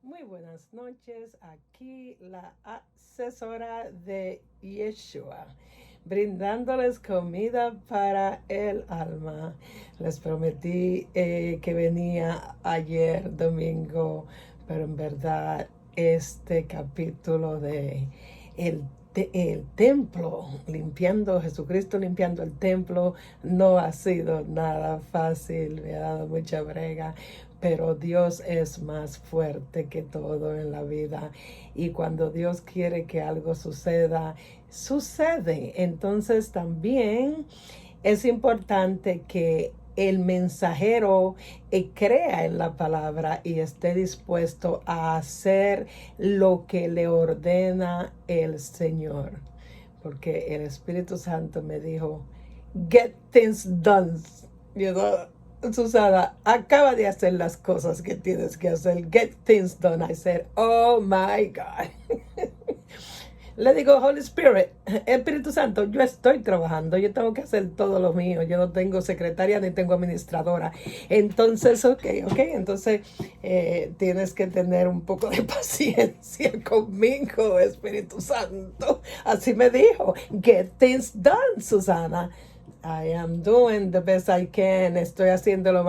Muy buenas noches, aquí la asesora de Yeshua, brindándoles comida para el alma. Les prometí que venía ayer domingo, pero en verdad este capítulo de el templo, Jesucristo limpiando el templo, no ha sido nada fácil, me ha dado mucha brega, pero Dios es más fuerte que todo en la vida, y cuando Dios quiere que algo suceda, sucede. Entonces también es importante que el mensajero crea en la palabra y esté dispuesto a hacer lo que le ordena el Señor. Porque el Espíritu Santo me dijo, get things done. You know, Susana, acaba de hacer las cosas que tienes que hacer. Get things done. I said, oh my God. Le digo, Holy Spirit, Espíritu Santo, yo estoy trabajando, yo tengo que hacer todo lo mío, yo no tengo secretaria ni tengo administradora. Entonces, entonces tienes que tener un poco de paciencia conmigo, Espíritu Santo. Así me dijo, get things done, Susana. I am doing the best I can. Estoy haciendo lo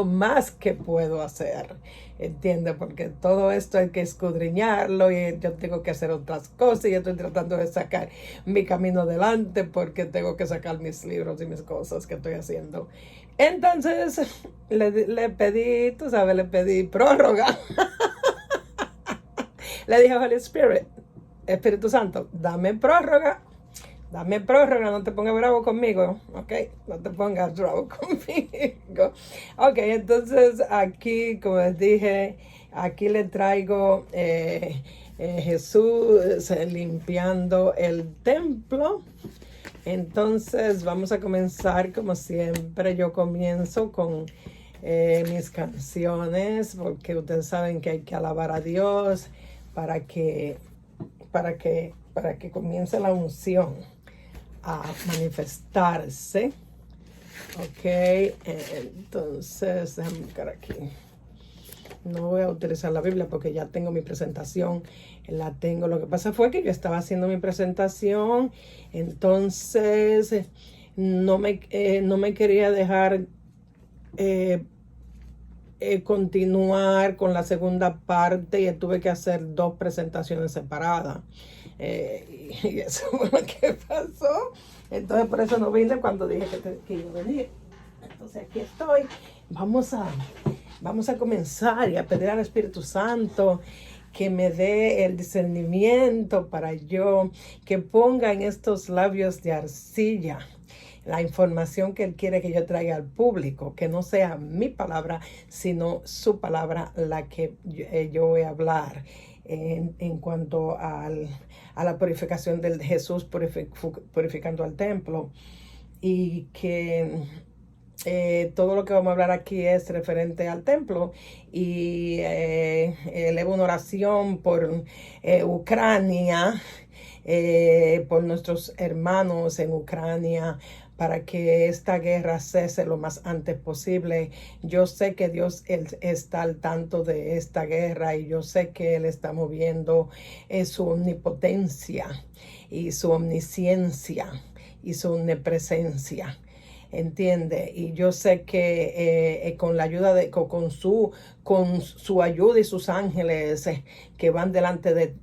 más que puedo hacer. Entiende, porque todo esto hay que escudriñarlo y yo tengo que hacer otras cosas y yo estoy tratando de sacar mi camino adelante porque tengo que sacar mis libros y mis cosas que estoy haciendo. Entonces le pedí, tú sabes, le pedí prórroga. Le dije, Holy Spirit, Espíritu Santo, dame prórroga. Dame prórroga, no te pongas bravo conmigo, ¿ok? No te pongas bravo conmigo. Ok, entonces aquí, como les dije, aquí le traigo Jesús limpiando el templo. Entonces vamos a comenzar como siempre. Yo comienzo con mis canciones, porque ustedes saben que hay que alabar a Dios para que comience la unción a manifestarse. Ok, entonces déjame buscar aquí. No voy a utilizar la Biblia porque ya tengo mi presentación, la tengo. Lo que pasa fue que yo estaba haciendo mi presentación, entonces no me quería dejar continuar con la segunda parte y tuve que hacer dos presentaciones separadas. Y eso fue lo que pasó. Entonces por eso no vine cuando dije que iba a venir. Entonces aquí estoy. Vamos a comenzar y a pedir al Espíritu Santo que me dé el discernimiento para yo, que ponga en estos labios de arcilla la información que Él quiere que yo traiga al público, que no sea mi palabra, sino su palabra la que yo voy a hablar en cuanto a la purificación de Jesús purificando al templo. Y que todo lo que vamos a hablar aquí es referente al templo, y elevo una oración por Ucrania, por nuestros hermanos en Ucrania, para que esta guerra cese lo más antes posible. Yo sé que Dios Él está al tanto de esta guerra, y yo sé que Él está moviendo su omnipotencia y su omnisciencia y su omnipresencia. ¿Entiende? Y yo sé que con la ayuda con su ayuda y sus ángeles que van delante de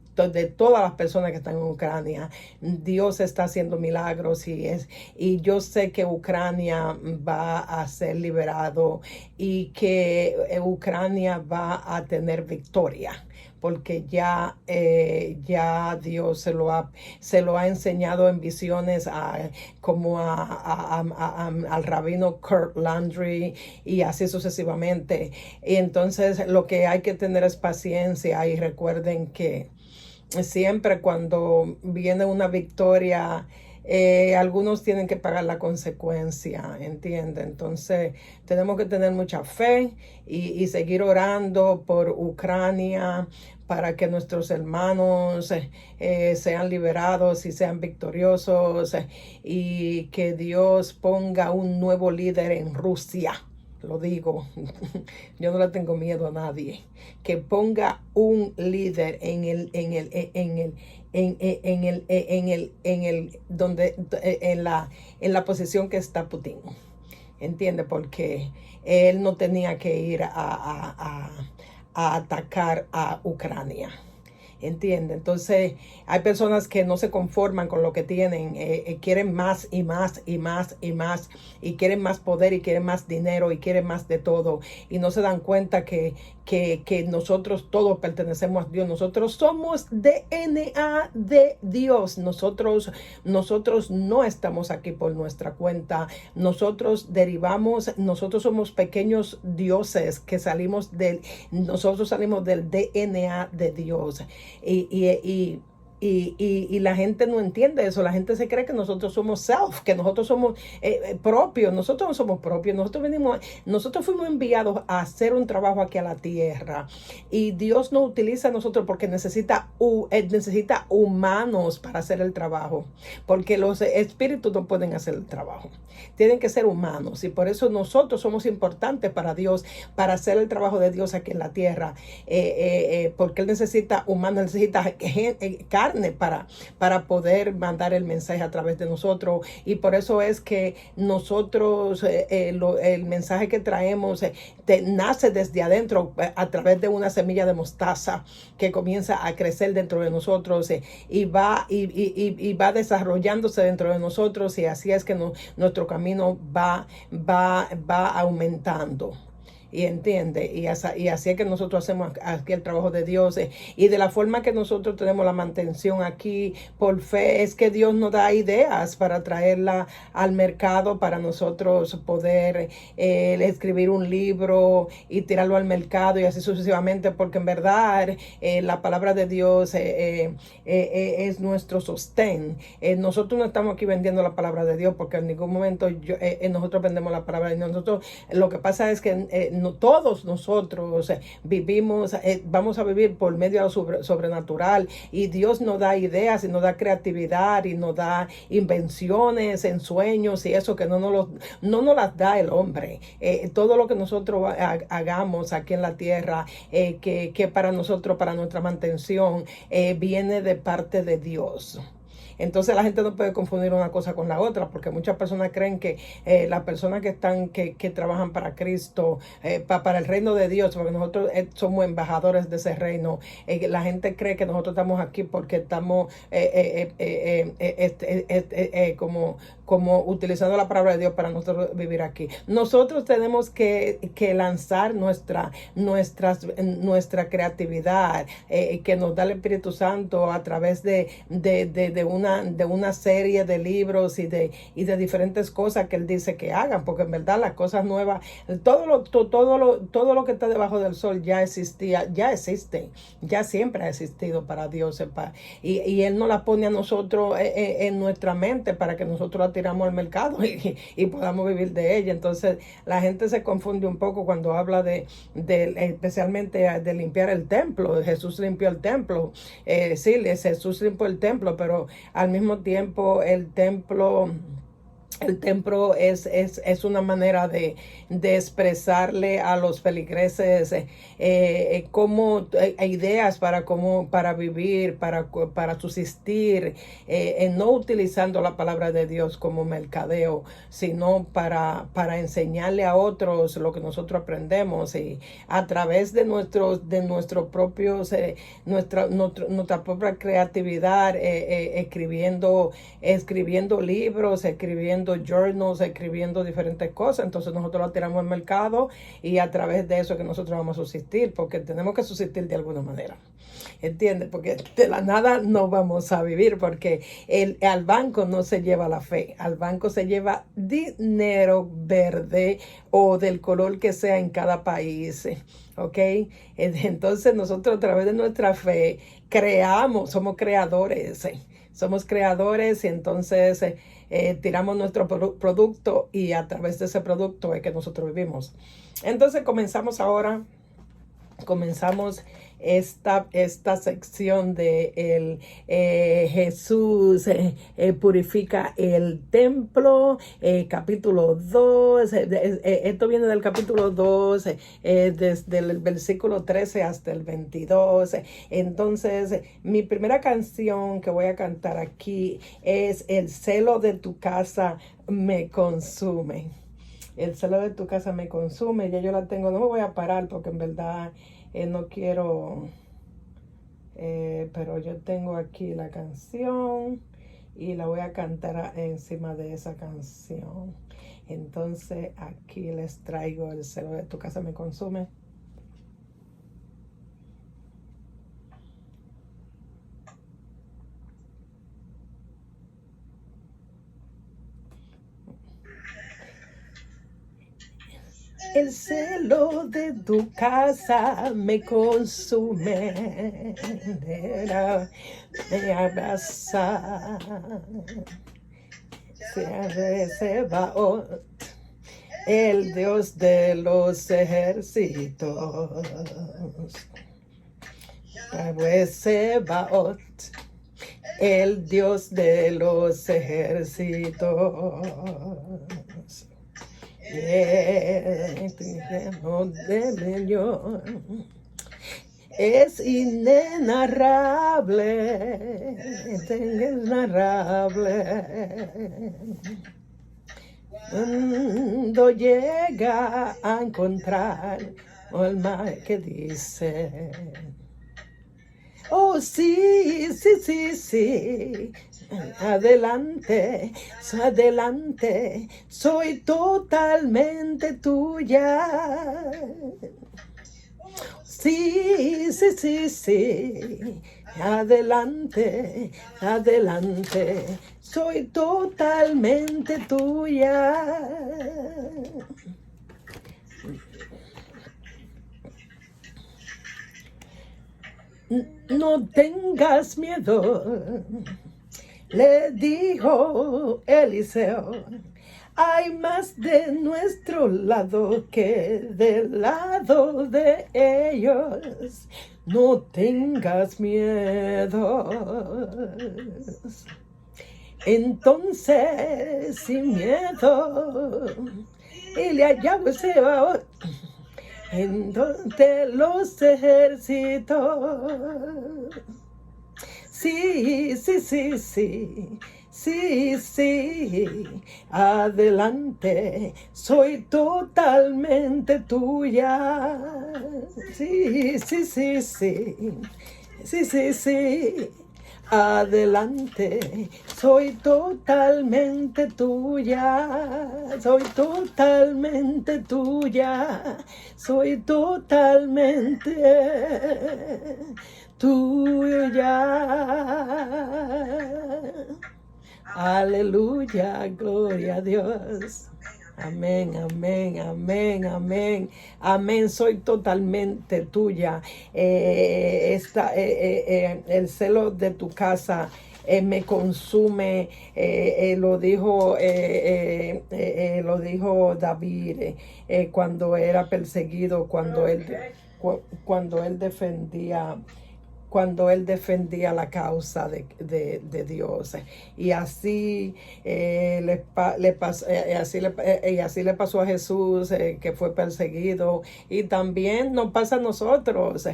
todas las personas que están en Ucrania, Dios está haciendo milagros, y yo sé que Ucrania va a ser liberado y que Ucrania va a tener victoria, porque ya Dios se lo ha enseñado en visiones como al rabino Kurt Landry, y así sucesivamente. Y entonces lo que hay que tener es paciencia, y recuerden que siempre cuando viene una victoria, algunos tienen que pagar la consecuencia, ¿entiende? Entonces tenemos que tener mucha fe y seguir orando por Ucrania, para que nuestros hermanos sean liberados y sean victoriosos, y que Dios ponga un nuevo líder en Rusia. lo digo, yo no le tengo miedo a nadie, que ponga un líder en la posición que está Putin. ¿Entiende? Porque él no tenía que ir a atacar a Ucrania. ¿Entiende? Entonces hay personas que no se conforman con lo que tienen, quieren más y más y más y más, y quieren más poder y quieren más dinero y quieren más de todo, y no se dan cuenta que nosotros todos pertenecemos a Dios. Nosotros somos DNA de Dios. Nosotros no estamos aquí por nuestra cuenta. Nosotros somos pequeños dioses que nosotros salimos del DNA de Dios. Y la gente no entiende eso. La gente se cree que nosotros somos que nosotros somos propios. Nosotros no somos propios. Nosotros fuimos enviados a hacer un trabajo aquí a la tierra. Y Dios nos utiliza a nosotros porque necesita humanos para hacer el trabajo. Porque los espíritus no pueden hacer el trabajo. Tienen que ser humanos. Y por eso nosotros somos importantes para Dios, para hacer el trabajo de Dios aquí en la tierra. Porque Él necesita humanos, necesita carne para poder mandar el mensaje a través de nosotros. Y por eso es que nosotros el mensaje que traemos nace desde adentro a través de una semilla de mostaza que comienza a crecer dentro de nosotros y va desarrollándose dentro de nosotros, y así es que nuestro camino va aumentando. Y entiende, y así es que nosotros hacemos aquí el trabajo de Dios, y de la forma que nosotros tenemos la mantención aquí por fe, es que Dios nos da ideas para traerla al mercado, para nosotros poder escribir un libro y tirarlo al mercado, y así sucesivamente, porque en verdad la palabra de Dios es nuestro sostén. Nosotros no estamos aquí vendiendo la palabra de Dios, porque en ningún momento nosotros vendemos la palabra de Dios. Nosotros, lo que pasa es que todos nosotros vivimos, vamos a vivir por medio de lo sobrenatural, y Dios nos da ideas y nos da creatividad y nos da invenciones en sueños y eso que no nos las da el hombre. Todo lo que nosotros hagamos aquí en la tierra, que para nosotros, para nuestra mantención, viene de parte de Dios. Entonces la gente no puede confundir una cosa con la otra, porque muchas personas creen que las personas que trabajan para Cristo, para el reino de Dios, porque nosotros somos embajadores de ese reino, la gente cree que nosotros estamos aquí porque estamos como utilizando la palabra de Dios para nosotros vivir aquí. Nosotros tenemos que lanzar nuestra creatividad que nos da el Espíritu Santo a través de una serie de libros y de diferentes cosas que Él dice que hagan, porque en verdad las cosas nuevas, todo lo que está debajo del sol ya existía, ya existe, ya siempre ha existido para Dios, y Él nos la pone a nosotros en nuestra mente para que nosotros la tiramos al mercado y podamos vivir de ella. Entonces la gente se confunde un poco cuando habla especialmente de limpiar el templo. Jesús limpió el templo, sí, Jesús limpió el templo, pero al mismo tiempo el templo es una manera de expresarle a los feligreses ideas para vivir, para subsistir, no utilizando la palabra de Dios como mercadeo, sino para enseñarle a otros lo que nosotros aprendemos, y a través de nuestra propia creatividad, escribiendo libros, escribiendo journals, escribiendo diferentes cosas. Entonces nosotros la tiramos al mercado, y a través de eso que nosotros vamos a subsistir, porque tenemos que subsistir de alguna manera. ¿Entiendes? Porque de la nada no vamos a vivir, porque al banco no se lleva la fe, al banco se lleva dinero verde o del color que sea en cada país. ¿Ok? Entonces nosotros a través de nuestra fe somos creadores. Somos creadores, y entonces tiramos nuestro producto, y a través de ese producto es que nosotros vivimos. Entonces comenzamos esta sección de Jesús purifica el templo, capítulo 2. Esto viene del capítulo 2, desde el versículo 13 hasta el 22. Entonces, mi primera canción que voy a cantar aquí es El celo de tu casa me consume. El celo de tu casa me consume. Ya yo la tengo. No me voy a parar porque en verdad no quiero. Pero yo tengo aquí la canción y la voy a cantar encima de esa canción. Entonces aquí les traigo El celo de tu casa me consume. El celo de tu casa me consume, me abraza, Sebaot, el Dios de los ejércitos, Sebaot, el Dios de los ejércitos. Es inenarrable, cuando llega a encontrar el mal que dice, oh sí, sí, sí, sí, adelante, adelante, soy totalmente tuya. Sí, sí, sí, sí, adelante, adelante, soy totalmente tuya. No tengas miedo, le dijo Eliseo, hay más de nuestro lado que del lado de ellos. No tengas miedo. Entonces, sin miedo, Eliab se va de los ejércitos. Sí, sí, sí, sí, sí, sí, adelante, soy totalmente tuya. Sí, sí, sí, sí, sí, sí, sí, adelante, soy totalmente tuya, soy totalmente tuya, soy totalmente tuya. Aleluya, gloria a Dios. Amén, amén, amén, amén, amén. Soy totalmente tuya. El celo de tu casa me consume. Lo dijo David cuando era perseguido, cuando él defendía la causa de Dios. Y así así le pasó a Jesús, que fue perseguido, y también nos pasa a nosotros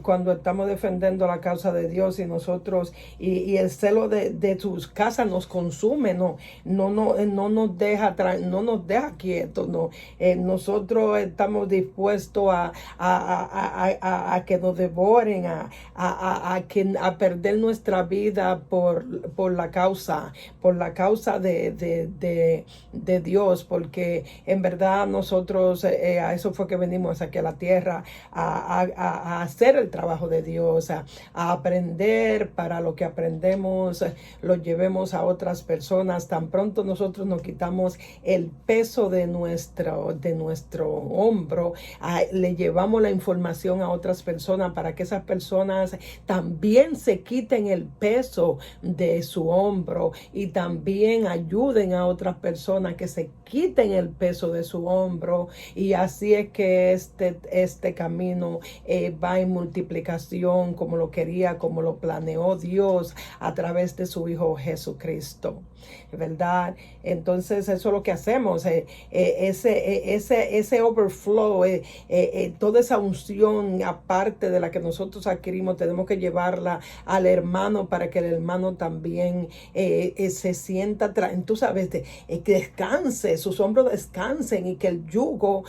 cuando estamos defendiendo la causa de Dios, y nosotros y el celo de sus casas nos consume, no nos deja quietos, no. Nosotros estamos dispuestos a que nos devoren, a perder nuestra vida por la causa de Dios, porque en verdad nosotros a eso fue que venimos aquí a la tierra, a hacer el trabajo de Dios, a aprender, para lo que aprendemos lo llevemos a otras personas. Tan pronto nosotros nos quitamos el peso de nuestro hombro, le llevamos la información a otras personas para que esas personas personas también se quiten el peso de su hombro y también ayuden a otras personas que se quiten el peso de su hombro, y así es que este camino va en multiplicación como lo quería, como lo planeó Dios a través de su Hijo Jesucristo, ¿verdad? Entonces eso es lo que hacemos, ese overflow, toda esa unción aparte de la que nosotros adquirimos, tenemos que llevarla al hermano para que el hermano también se sienta, tú sabes, que descanse, sus hombros descansen, y que el yugo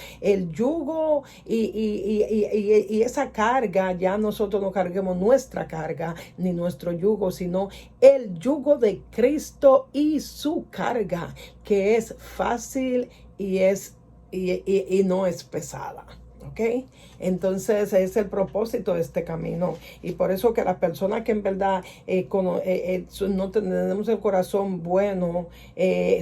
y esa carga, ya nosotros no carguemos nuestra carga ni nuestro yugo, sino el yugo de Cristo y su carga, que es fácil y no es pesada. ¿Ok? Entonces es el propósito de este camino, y por eso que las personas que en verdad no tenemos el corazón bueno,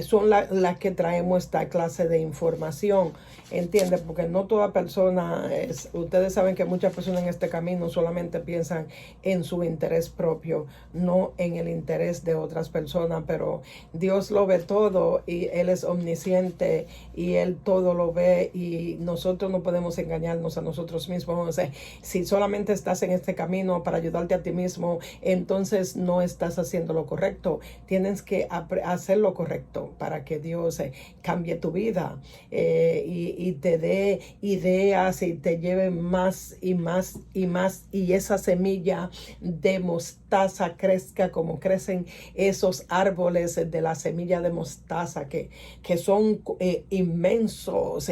son las que traemos esta clase de información, ¿entiendes? Porque no toda persona ustedes saben que muchas personas en este camino solamente piensan en su interés propio, no en el interés de otras personas, pero Dios lo ve todo y Él es omnisciente y Él todo lo ve, y nosotros no podemos engañarnos a nosotros mismos. O sea, si solamente estás en este camino para ayudarte a ti mismo, entonces no estás haciendo lo correcto. Tienes que hacer lo correcto para que Dios cambie tu vida, y te dé ideas y te lleve más y más y más, y esa semilla de mostaza crezca como crecen esos árboles de la semilla de mostaza que son inmensos,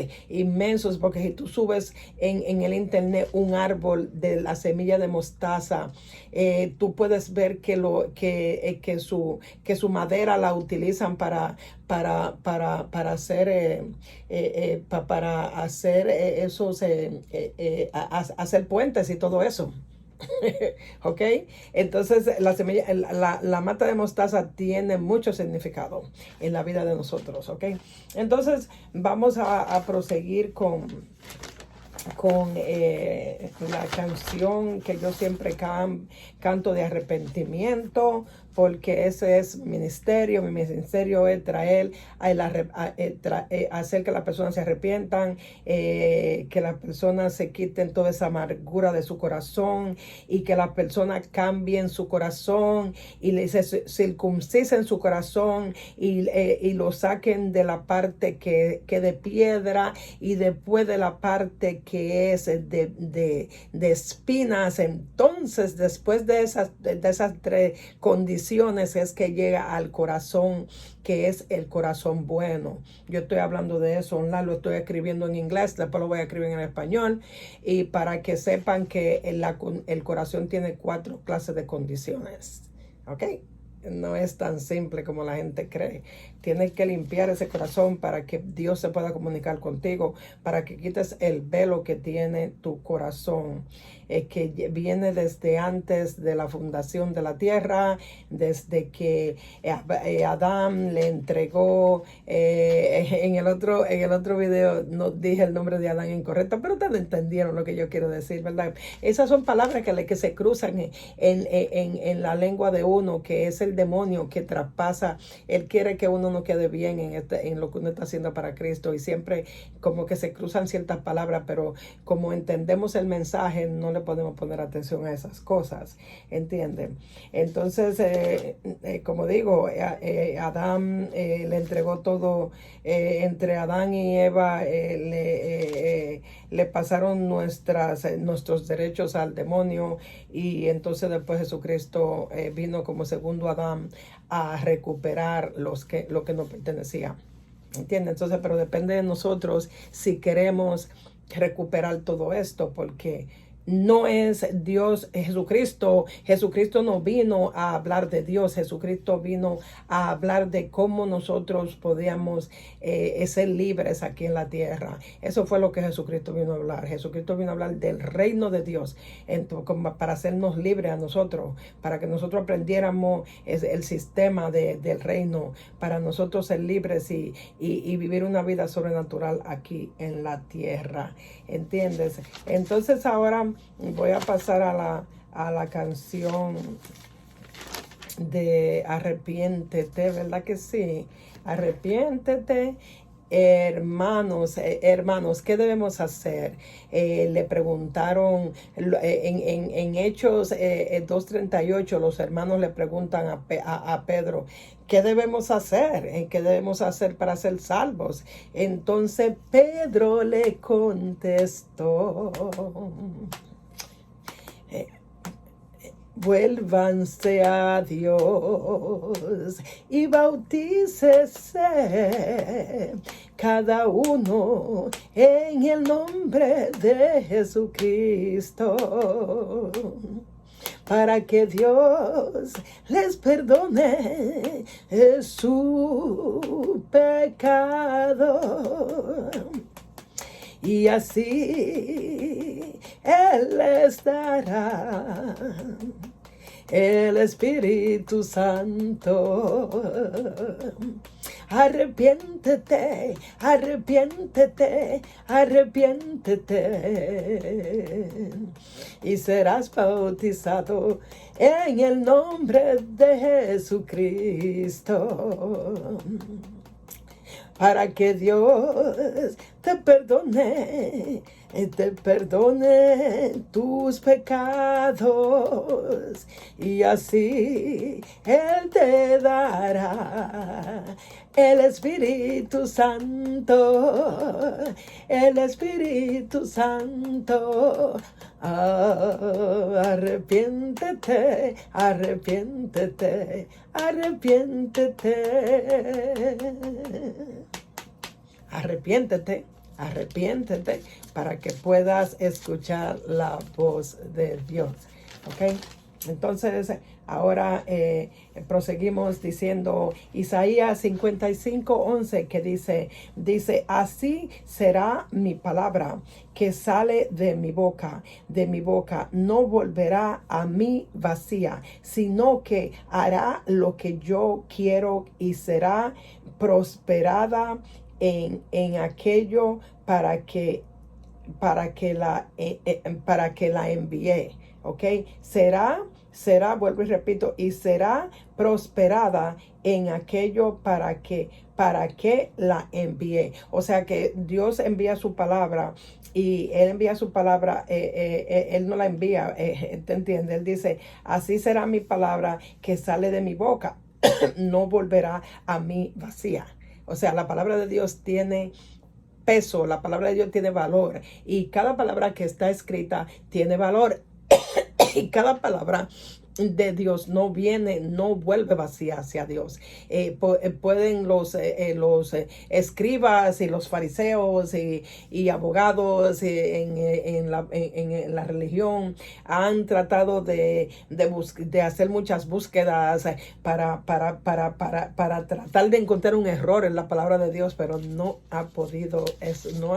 porque si tú subes en el internet un árbol de la semilla de mostaza, tú puedes ver que su madera la utilizan para hacer hacer puentes y todo eso. ¿Ok? Entonces la mata de mostaza tiene mucho significado en la vida de nosotros. ¿Ok? Entonces vamos a proseguir con la canción que yo siempre canto de arrepentimiento, porque ese es mi ministerio es hacer que las personas se arrepientan, que las personas se quiten toda esa amargura de su corazón, y que las personas cambien su corazón y se circuncisen su corazón, y lo saquen de la parte que de piedra, y después de la parte que es de espinas. Entonces, después de esas tres condiciones, es que llega al corazón, que es el corazón bueno. Yo estoy hablando de eso online, lo estoy escribiendo en inglés, después lo voy a escribir en español, y para que sepan que el corazón tiene 4 clases de condiciones. ¿Ok? No es tan simple como la gente cree. Tienes que limpiar ese corazón para que Dios se pueda comunicar contigo, para que quites el velo que tiene tu corazón, que viene desde antes de la fundación de la tierra, desde que Adán le entregó, en el otro video no dije el nombre de Adán incorrecto, pero ustedes entendieron lo que yo quiero decir, ¿verdad? Esas son palabras que se cruzan en la lengua de uno, que es el demonio que traspasa. Él quiere que uno no quede bien en lo que uno está haciendo para Cristo, y siempre como que se cruzan ciertas palabras, pero como entendemos el mensaje, no le podemos poner atención a esas cosas, ¿entienden? Entonces, como digo, Adán le entregó todo, entre Adán y Eva le pasaron nuestros derechos al demonio, y entonces después Jesucristo vino como segundo Adán a recuperar lo que nos pertenecía. ¿Entienden? Entonces, pero depende de nosotros si queremos recuperar todo esto, porque no es Dios, Jesucristo no vino a hablar de Dios. Jesucristo vino a hablar de cómo nosotros podíamos ser libres aquí en la tierra. Eso fue lo que Jesucristo vino a hablar. Jesucristo vino a hablar del reino de Dios, para hacernos libres a nosotros, para que nosotros aprendiéramos el sistema del reino, para nosotros ser libres y vivir una vida sobrenatural aquí en la tierra. ¿Entiendes? Entonces ahora voy a pasar a la canción de arrepiéntete, ¿verdad que sí? Arrepiéntete. Hermanos, ¿qué debemos hacer? Le preguntaron en Hechos 2:38, los hermanos le preguntan a Pedro, ¿qué debemos hacer? ¿Qué debemos hacer para ser salvos? Entonces Pedro le contestó, vuélvanse a Dios y bautícese cada uno en el nombre de Jesucristo, para que Dios les perdone su pecado. Y así Él les dará el Espíritu Santo. Arrepiéntete, arrepiéntete, arrepiéntete, y serás bautizado en el nombre de Jesucristo, para que Dios te perdone tus pecados, y así Él te dará el Espíritu Santo, el Espíritu Santo. Arrepiéntete, arrepiéntete, arrepiéntete. Arrepiéntete, arrepiéntete, para que puedas escuchar la voz de Dios. ¿Ok? Entonces, ahora proseguimos diciendo Isaías 55:11, que dice, así será mi palabra que sale de mi boca, no volverá a mí vacía, sino que hará lo que yo quiero y será prosperada en aquello para que la envíe. ¿Ok? Será, vuelvo y repito, y será prosperada en aquello para que la envíe. O sea que Dios envía su palabra, y Él envía su palabra, Él no la envía, ¿te entiendes? Él dice, así será mi palabra que sale de mi boca, no volverá a mí vacía. O sea, la palabra de Dios tiene peso, la palabra de Dios tiene valor, y cada palabra que está escrita tiene valor. Y cada palabra de Dios no vuelve vacía hacia Dios. Pueden los escribas y los fariseos y abogados en la religión han tratado de hacer muchas búsquedas para tratar de encontrar un error en la palabra de Dios, pero no ha podido,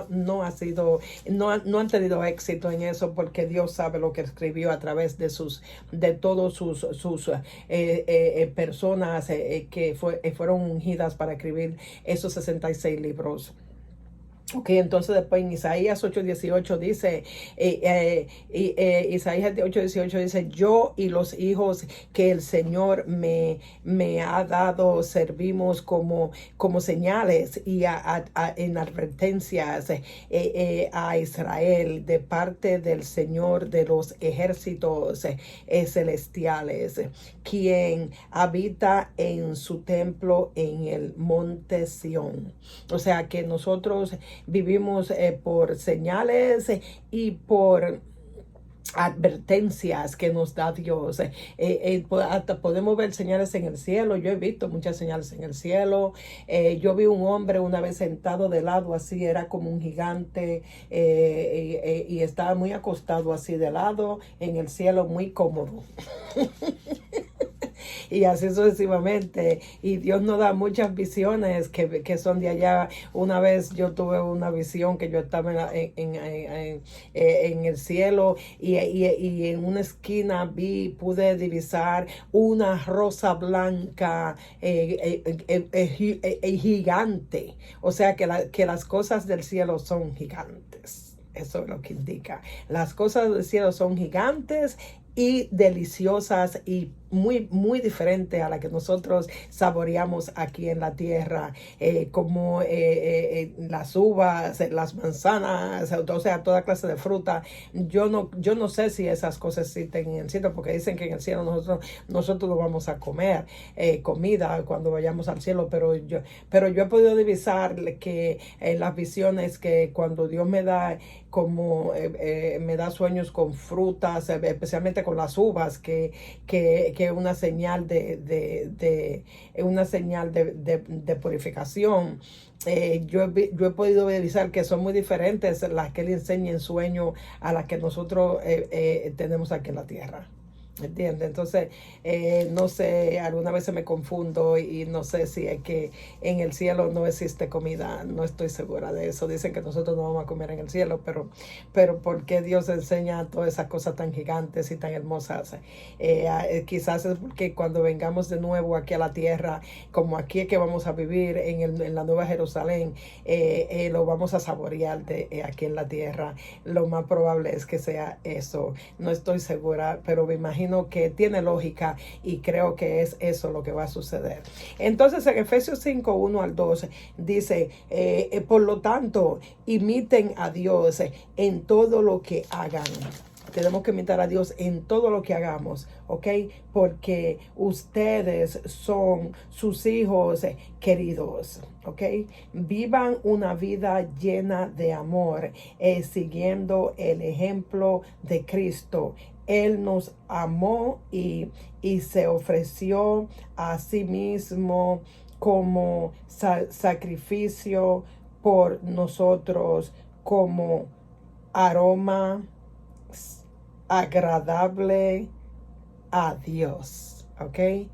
no han tenido éxito en eso, porque Dios sabe lo que escribió a través de todos sus personas que fueron ungidas para escribir esos 66 libros. Ok, entonces después en Isaías 8:18 dice, Isaías 8:18 dice, yo y los hijos que el Señor me ha dado servimos como señales y en advertencias a Israel de parte del Señor de los ejércitos celestiales, quien habita en su templo en el monte Sión. O sea que nosotros vivimos por señales y por advertencias que nos da Dios. Hasta podemos ver señales en el cielo. Yo he visto muchas señales en el cielo. Yo vi un hombre una vez sentado de lado así, era como un gigante, y estaba muy acostado así de lado en el cielo, muy cómodo. Y así sucesivamente. Y Dios nos da muchas visiones que son de allá. Una vez yo tuve una visión que yo estaba en el cielo, y en una esquina pude divisar una rosa blanca gigante. O sea que las cosas del cielo son gigantes. Eso es lo que indica. Las cosas del cielo son gigantes, y deliciosas y muy, muy diferente a la que nosotros saboreamos aquí en la tierra, como las uvas, las manzanas, o sea, toda clase de fruta. Yo no sé si esas cosas existen en el cielo, porque dicen que en el cielo nosotros no vamos a comer comida cuando vayamos al cielo, pero yo he podido divisar que en las visiones que cuando Dios me da como me da sueños con frutas, especialmente con las uvas, que una señal una señal de purificación. Yo he podido revisar que son muy diferentes las que él enseña en sueño a las que nosotros tenemos aquí en la tierra. ¿Entiendes? Entonces, no sé, algunas veces me confundo y no sé si es que en el cielo no existe comida, no estoy segura de eso. Dicen que nosotros no vamos a comer en el cielo, pero ¿por qué Dios enseña todas esas cosas tan gigantes y tan hermosas? Quizás es porque cuando vengamos de nuevo aquí a la tierra, como aquí es que vamos a vivir en la Nueva Jerusalén, lo vamos a saborear aquí en la tierra. Lo más probable es que sea eso. No estoy segura, pero me imagino que tiene lógica y creo que es eso lo que va a suceder. Entonces en Efesios 5, 1 al 2 dice, por lo tanto, imiten a Dios en todo lo que hagan. Tenemos que imitar a Dios en todo lo que hagamos, ¿ok? Porque ustedes son sus hijos queridos, ¿ok? Vivan una vida llena de amor, siguiendo el ejemplo de Cristo. Él nos amó y se ofreció a sí mismo como sacrificio por nosotros, como aroma agradable a Dios, ¿ok?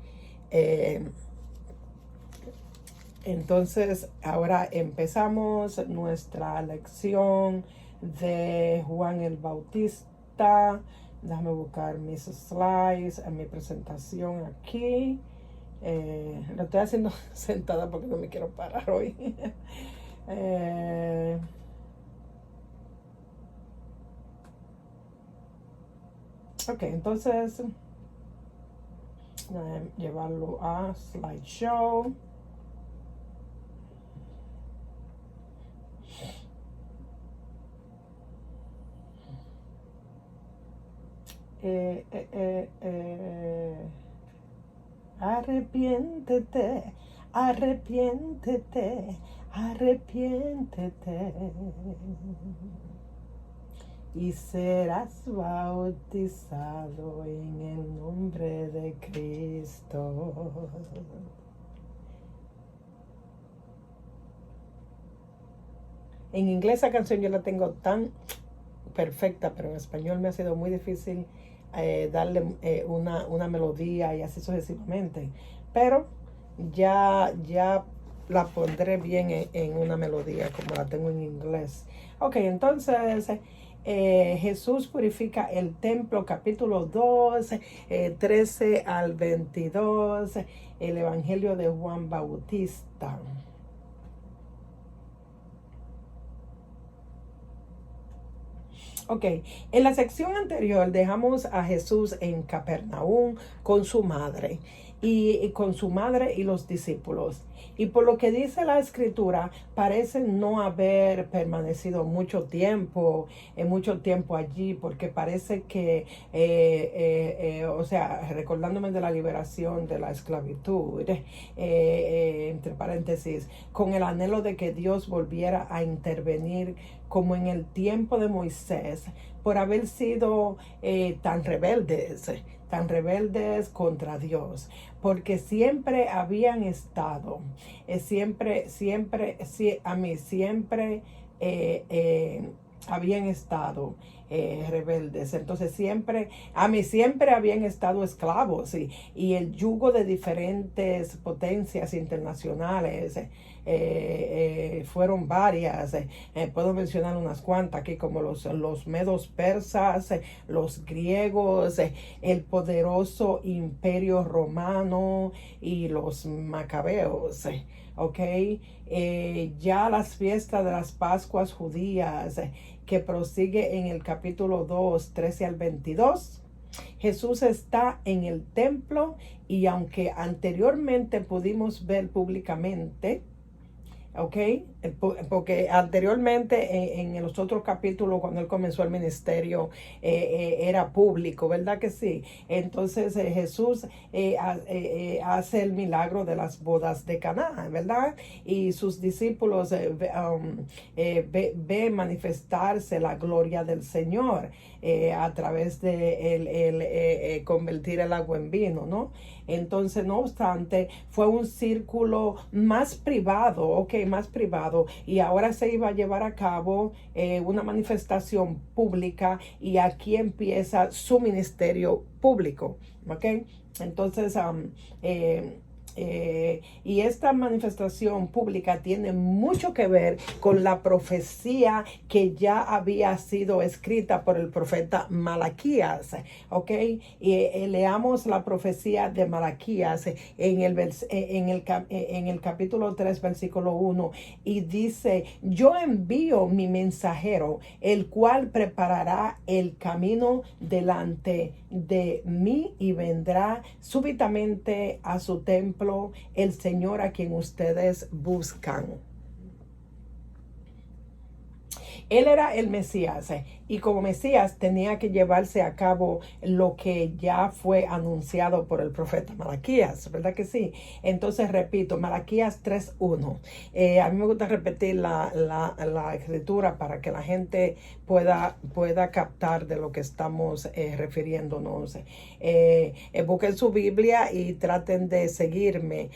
Entonces, ahora empezamos nuestra lección de Juan el Bautista. Déjame buscar mis slides en mi presentación aquí. Lo estoy haciendo sentada porque no me quiero parar hoy. Ok, entonces llevarlo a slideshow. Arrepiéntete, arrepiéntete, arrepiéntete. Y serás bautizado en el nombre de Cristo. En inglés esa canción yo la tengo tan perfecta, pero en español me ha sido muy difícil darle una melodía y así sucesivamente. Pero ya la pondré bien en una melodía como la tengo en inglés. Ok, entonces Jesús purifica el templo, capítulo 2, 13 al 22, el Evangelio de Juan Bautista. Ok, en la sección anterior dejamos a Jesús en Capernaum con su madre y con su madre y los discípulos. Y por lo que dice la escritura, parece no haber permanecido mucho tiempo allí, porque parece que, o sea, recordándome de la liberación de la esclavitud, entre paréntesis, con el anhelo de que Dios volviera a intervenir como en el tiempo de Moisés, por haber sido tan rebeldes contra Dios, porque siempre habían estado, habían estado rebeldes. Entonces siempre habían estado esclavos y el yugo de diferentes potencias internacionales fueron varias. Puedo mencionar unas cuantas aquí, como los medos persas, los griegos, el poderoso imperio romano y los macabeos. Ok, ya las fiestas de las Pascuas judías que prosigue en el capítulo 2, 13 al 22, Jesús está en el templo y aunque anteriormente pudimos ver públicamente, ¿ok? Porque anteriormente en los otros capítulos, cuando él comenzó el ministerio, era público, ¿verdad que sí? Entonces Jesús hace el milagro de las bodas de Caná, ¿verdad? Y sus discípulos ve manifestarse la gloria del Señor a través de convertir el agua en vino, ¿no? Entonces, no obstante, fue un círculo más privado, ok, más privado, y ahora se iba a llevar a cabo una manifestación pública y aquí empieza su ministerio público, ok. Entonces, y esta manifestación pública tiene mucho que ver con la profecía que ya había sido escrita por el profeta Malaquías, ¿ok? Y leamos la profecía de Malaquías en el capítulo 3, versículo 1, y dice: yo envío mi mensajero, el cual preparará el camino delante de mí y vendrá súbitamente a su templo el Señor a quien ustedes buscan. Él era el Mesías y como Mesías tenía que llevarse a cabo lo que ya fue anunciado por el profeta Malaquías, ¿verdad que sí? Entonces repito, Malaquías 3:1. A mí me gusta repetir la escritura para que la gente pueda captar de lo que estamos refiriéndonos. Busquen su Biblia y traten de seguirme.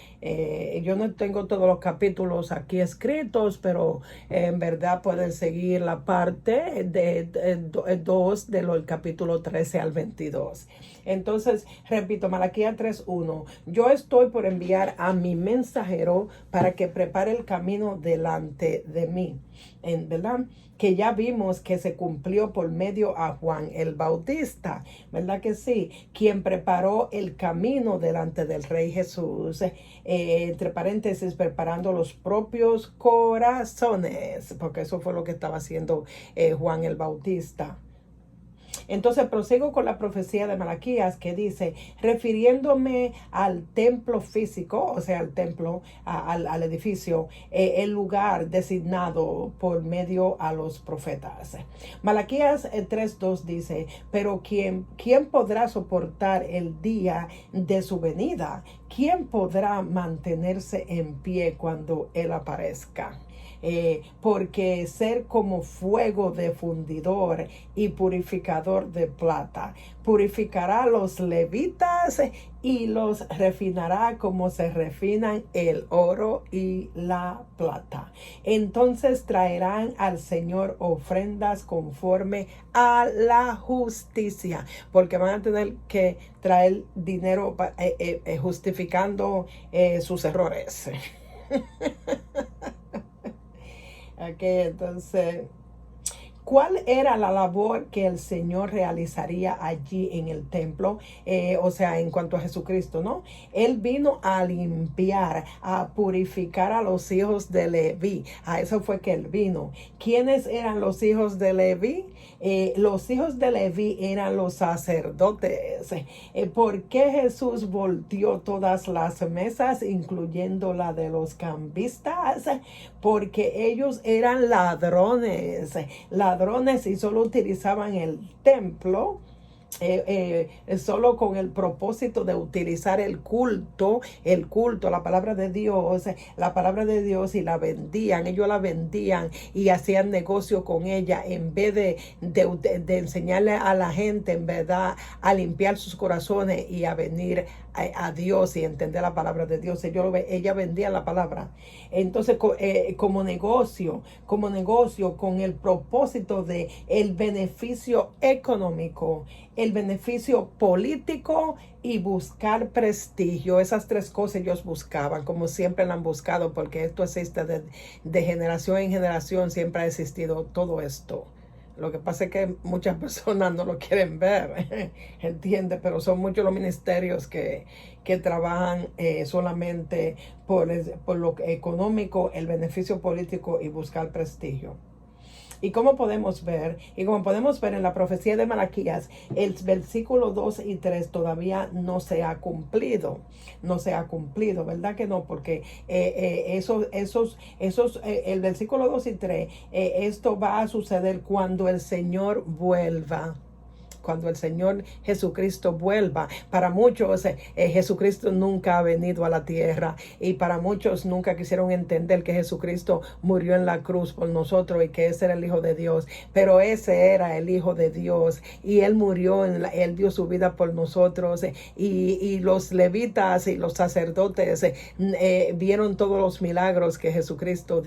Yo no tengo todos los capítulos aquí escritos, pero en verdad pueden seguir la parte de 2 del capítulo 13 al 22. Entonces, repito, Malaquías 3:1. Yo estoy por enviar a mi mensajero para que prepare el camino delante de mí. ¿Verdad? Que ya vimos que se cumplió por medio a Juan el Bautista, ¿verdad que sí? Quien preparó el camino delante del Rey Jesús, entre paréntesis, preparando los propios corazones, porque eso fue lo que estaba haciendo Juan el Bautista. Entonces prosigo con la profecía de Malaquías que dice, refiriéndome al templo físico, o sea, al templo, al edificio, el lugar designado por medio a los profetas. Malaquías 3:2 dice, pero ¿quién podrá soportar el día de su venida? ¿Quién podrá mantenerse en pie cuando Él aparezca? Porque ser como fuego de fundidor y purificador de plata, purificará a los levitas y los refinará como se refinan el oro y la plata. Entonces traerán al Señor ofrendas conforme a la justicia, porque van a tener que traer dinero justificando sus errores. Ok, entonces, ¿cuál era la labor que el Señor realizaría allí en el templo? O sea, en cuanto a Jesucristo, ¿no? Él vino a limpiar, a purificar a los hijos de Leví. A eso fue que Él vino. ¿Quiénes eran los hijos de Leví? Los hijos de Leví eran los sacerdotes. ¿Por qué Jesús volteó todas las mesas, incluyendo la de los cambistas? Porque ellos eran ladrones y solo utilizaban el templo solo con el propósito de utilizar el culto, la palabra de Dios, y la vendían, ellos la vendían y hacían negocio con ella en vez de enseñarle a la gente en verdad a limpiar sus corazones y a venir a Dios y entender la palabra de Dios. Ella vendía la palabra. Entonces, como negocio, con el propósito de el beneficio económico, el beneficio político y buscar prestigio. Esas tres cosas ellos buscaban, como siempre la han buscado, porque esto existe de generación en generación, siempre ha existido todo esto. Lo que pasa es que muchas personas no lo quieren ver, ¿entiendes? Pero son muchos los ministerios que trabajan solamente por lo económico, el beneficio político y buscar prestigio. Y como podemos ver, en la profecía de Malaquías, el versículo 2 y 3 todavía no se ha cumplido. No se ha cumplido, ¿verdad que no? Porque el versículo 2 y 3, esto va a suceder cuando el Señor vuelva. Cuando el Señor Jesucristo vuelva. Para muchos, Jesucristo nunca ha venido a la tierra, y para muchos nunca quisieron entender que Jesucristo murió en la cruz por nosotros y que ese era el Hijo de Dios. Pero ese era el Hijo de Dios, y Él murió, Él dio su vida por nosotros, y los levitas y los sacerdotes vieron todos los milagros que Jesucristo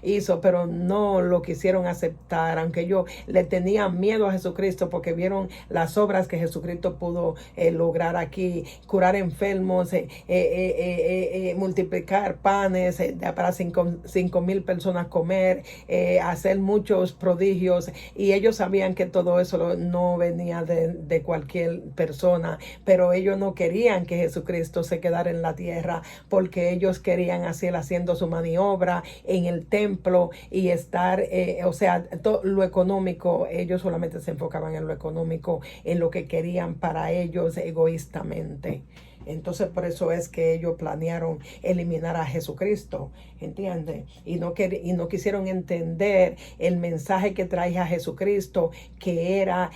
hizo, pero no lo quisieron aceptar, aunque ellos le tenían miedo a Jesucristo porque vieron las obras que Jesucristo pudo lograr aquí: curar enfermos, multiplicar panes para 5,000 personas comer, hacer muchos prodigios. Y ellos sabían que todo eso no venía de cualquier persona, pero ellos no querían que Jesucristo se quedara en la tierra, porque ellos querían haciendo su maniobra en el templo y estar, lo económico. Ellos solamente se enfocaban en lo económico, en lo que querían para ellos egoístamente. Entonces, por eso es que ellos planearon eliminar a Jesucristo, ¿entiendes? Y no quisieron entender el mensaje que traía Jesucristo, que era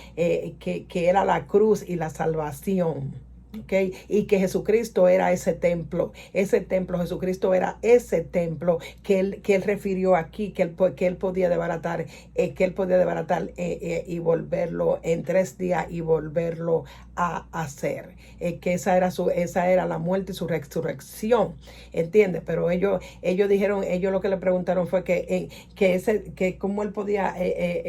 la cruz y la salvación. Okay. Y que Jesucristo era ese templo, Jesucristo era ese templo que él refirió aquí, que él podía desbaratar, y volverlo en 3 días y volverlo a hacer, que esa era la muerte y su resurrección, ¿entiendes? Pero ellos lo que le preguntaron fue que cómo él podía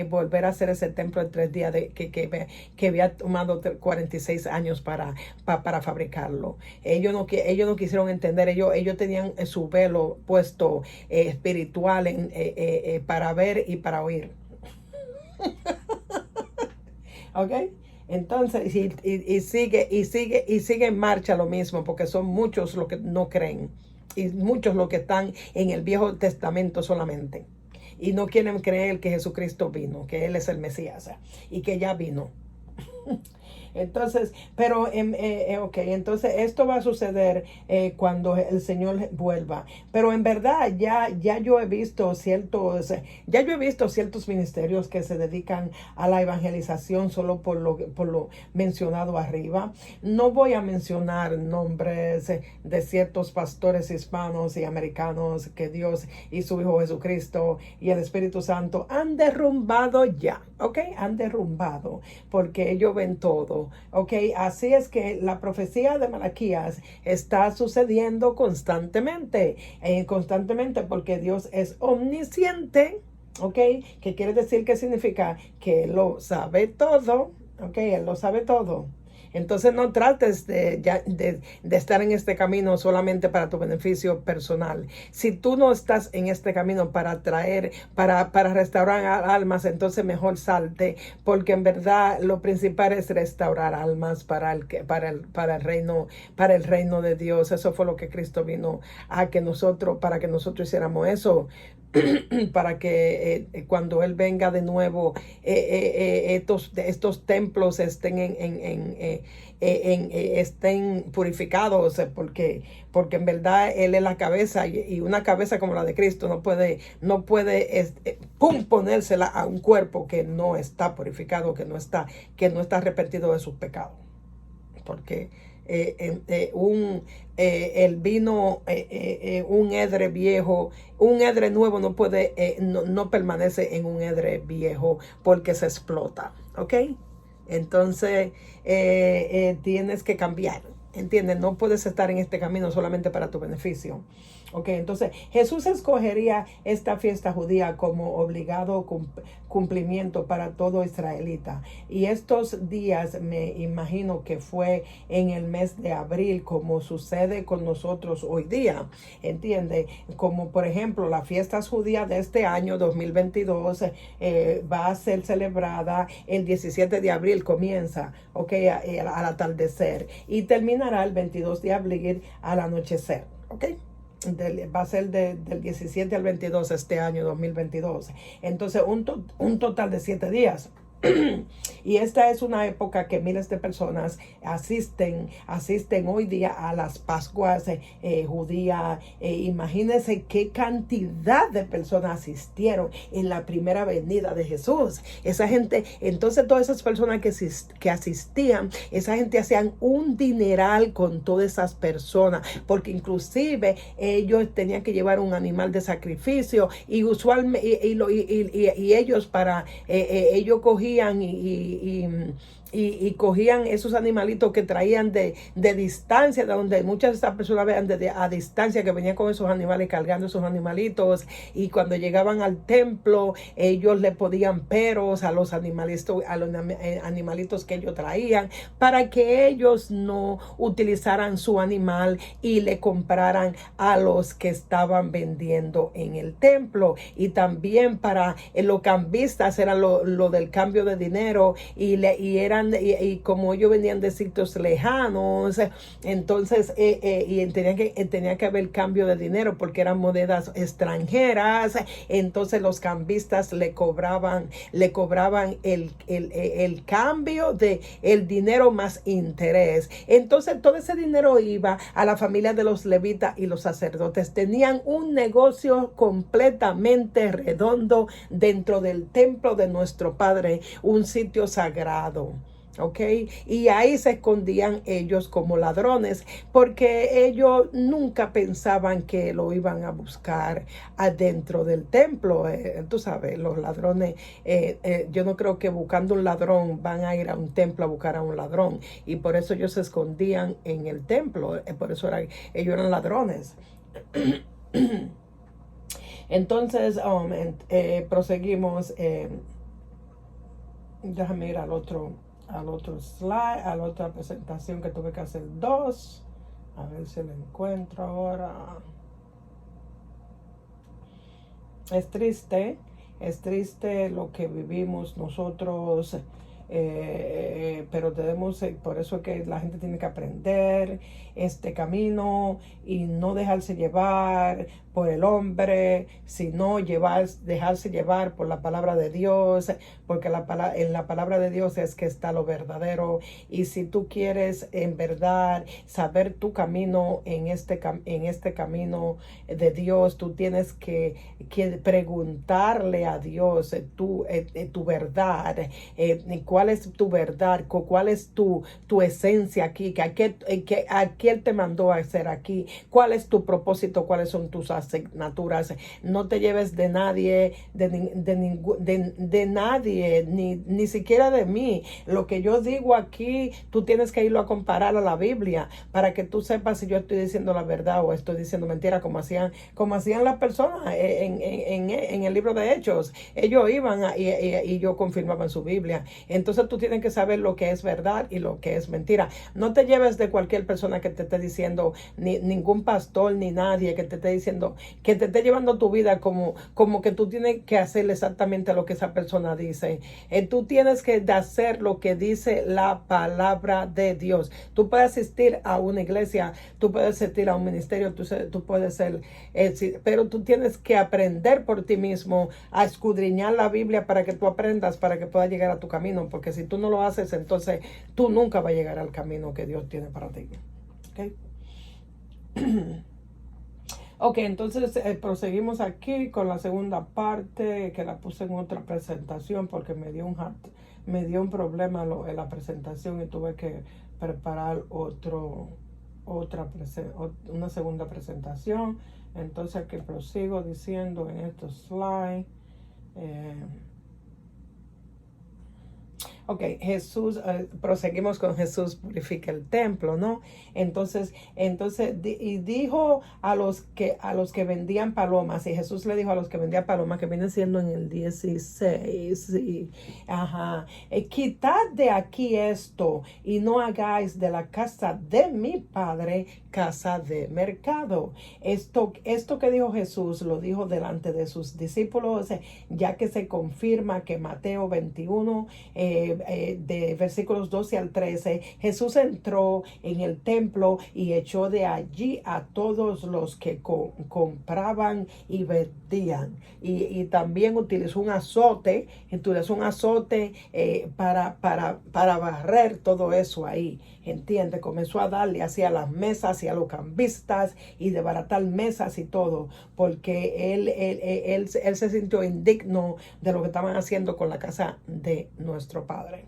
volver a hacer ese templo en 3 días, que había tomado 46 años para fabricarlo. Ellos no quisieron entender. Ellos tenían su velo puesto espiritual para ver y para oír. ¿Ok? Entonces, y sigue en marcha lo mismo, porque son muchos los que no creen, y muchos los que están en el Viejo Testamento solamente, y no quieren creer que Jesucristo vino, que Él es el Mesías, y que ya vino. Entonces, pero, entonces esto va a suceder cuando el Señor vuelva. Pero en verdad ya yo he visto ciertos ministerios que se dedican a la evangelización solo por lo mencionado arriba. No voy a mencionar nombres de ciertos pastores hispanos y americanos que Dios y su Hijo Jesucristo y el Espíritu Santo han derrumbado ya, ¿ok? Han derrumbado, porque ellos ven todo. Ok, así es que la profecía de Malaquías está sucediendo constantemente, porque Dios es omnisciente, ok, que quiere decir, que significa que Él lo sabe todo, ok, Él lo sabe todo. Entonces no trates de estar en este camino solamente para tu beneficio personal. Si tú no estás en este camino para restaurar almas, entonces mejor salte, porque en verdad lo principal es restaurar almas para el reino de Dios. Eso fue lo que Cristo vino para que nosotros hiciéramos eso. Para que cuando Él venga de nuevo, estos templos estén purificados, porque en verdad Él es la cabeza, y una cabeza como la de Cristo no puede ponérsela a un cuerpo que no está purificado, que no está arrepentido de sus pecados, porque el vino, un edre viejo, un edre nuevo no puede, no permanece en un edre viejo, porque se explota, ¿ok? Entonces tienes que cambiar, ¿entiendes? No puedes estar en este camino solamente para tu beneficio. Ok, entonces Jesús escogería esta fiesta judía como obligado cumplimiento para todo israelita. Y estos días me imagino que fue en el mes de abril, como sucede con nosotros hoy día, ¿entiende? Como por ejemplo las fiestas judías de este año 2022 va a ser celebrada el 17 de abril, comienza, ok, al atardecer, y terminará el 22 de abril al anochecer, ok. va a ser del 17 al 22 este año 2022. Entonces un total de 7 días. Y esta es una época que miles de personas asisten hoy día a las Pascuas judías. Imagínense qué cantidad de personas asistieron en la primera venida de Jesús. Esa gente, entonces todas esas personas que asistían, esa gente hacían un dineral con todas esas personas, porque inclusive ellos tenían que llevar un animal de sacrificio y usualmente y ellos ellos cogían y cogían esos animalitos que traían de distancia, de donde muchas de estas personas vean a distancia, que venían con esos animales, cargando esos animalitos, y cuando llegaban al templo ellos le podían peros a los animalitos que ellos traían, para que ellos no utilizaran su animal y le compraran a los que estaban vendiendo en el templo. Y también para los cambistas era lo del cambio de dinero, y como ellos venían de sitios lejanos, entonces tenía que haber cambio de dinero porque eran monedas extranjeras. Entonces los cambistas le cobraban el cambio de el dinero más interés. Entonces todo ese dinero iba a la familia de los levitas y los sacerdotes. Tenían un negocio completamente redondo dentro del templo de nuestro Padre, un sitio sagrado. ¿Ok? Y ahí se escondían ellos como ladrones, porque ellos nunca pensaban que lo iban a buscar adentro del templo. Tú sabes, los ladrones, yo no creo que buscando un ladrón van a ir a un templo a buscar a un ladrón, y por eso ellos se escondían en el templo, por eso ellos eran ladrones. Entonces, proseguimos. Déjame ir al otro slide, a la otra presentación que tuve que hacer 2. A ver si lo encuentro ahora. Es triste lo que vivimos nosotros, pero por eso es que la gente tiene que aprender este camino y no dejarse llevar por el hombre, sino dejarse llevar por la palabra de Dios, porque en la palabra de Dios es que está lo verdadero. Y si tú quieres en verdad saber tu camino en este camino de Dios, tú tienes que preguntarle a Dios tu verdad, cuál es tu verdad, cuál es tu esencia aquí, a qué Él te mandó a hacer aquí, cuál es tu propósito, cuáles son tus asignaturas. No te lleves de nadie, de nadie, ni siquiera de mí. Lo que yo digo aquí, tú tienes que irlo a comparar a la Biblia para que tú sepas si yo estoy diciendo la verdad o estoy diciendo mentira, como hacían las personas en el libro de Hechos. Ellos iban y yo confirmaba en su Biblia. Entonces tú tienes que saber lo que es verdad y lo que es mentira. No te lleves de cualquier persona que te esté diciendo, ningún pastor ni nadie que te esté diciendo, que te esté llevando tu vida como que tú tienes que hacer exactamente lo que esa persona dice. Tú tienes que hacer lo que dice la palabra de Dios. Tú puedes asistir a una iglesia, tú puedes asistir a un ministerio, tú puedes ser, pero tú tienes que aprender por ti mismo a escudriñar la Biblia para que tú aprendas, para que puedas llegar a tu camino, porque si tú no lo haces, entonces tú nunca vas a llegar al camino que Dios tiene para ti. ¿Ok? Ok, entonces proseguimos aquí con la segunda parte, que la puse en otra presentación porque me dio un problema en la presentación y tuve que preparar una segunda presentación. Entonces aquí prosigo diciendo en estos slides. Ok, proseguimos con Jesús purifica el templo, ¿no? Entonces, y dijo a los que vendían palomas, y Jesús le dijo a los que vendían palomas, que viene siendo en el 16, quitad de aquí esto, y no hagáis de la casa de mi Padre casa de mercado. Esto que dijo Jesús, lo dijo delante de sus discípulos, ya que se confirma que Mateo 21, de versículos 12 al 13, Jesús entró en el templo y echó de allí a todos los que compraban y vendían. Y también utilizó un azote para barrer todo eso ahí. ¿Entiende? Comenzó a darle hacia las mesas y a los cambistas y desbaratar mesas y todo, porque él se sintió indigno de lo que estaban haciendo con la casa de nuestro Padre.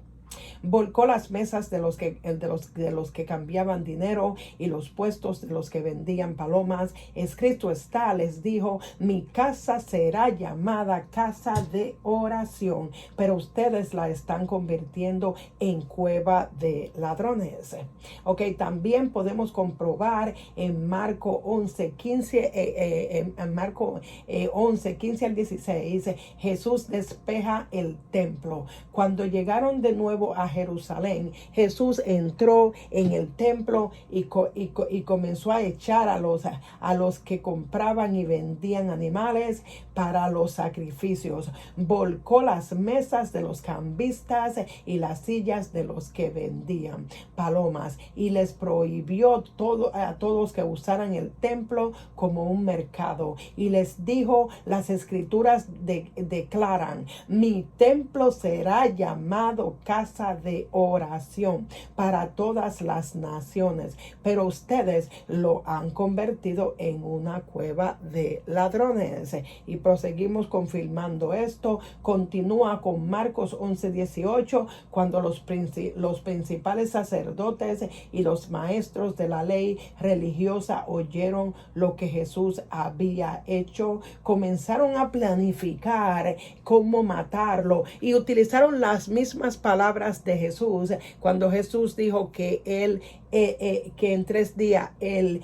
Volcó las mesas de los que cambiaban dinero y los puestos de los que vendían palomas. Escrito está, les dijo, mi casa será llamada casa de oración, pero ustedes la están convirtiendo en cueva de ladrones. Ok, también podemos comprobar en Marco 11:15, en Marco 11:15 al 16, Jesús despeja el templo. Cuando llegaron de nuevo a Jerusalén, Jesús entró en el templo y comenzó a echar a los que compraban y vendían animales para los sacrificios. Volcó las mesas de los cambistas y las sillas de los que vendían palomas y les prohibió a todos que usaran el templo como un mercado. Y les dijo, las escrituras declaran, mi templo será llamado casa de oración para todas las naciones, pero ustedes lo han convertido en una cueva de ladrones. Y proseguimos confirmando esto. Continúa con Marcos 11:18, cuando los principales sacerdotes y los maestros de la ley religiosa oyeron lo que Jesús había hecho, comenzaron a planificar cómo matarlo y utilizaron las mismas palabras de Jesús cuando Jesús dijo que que en 3 días él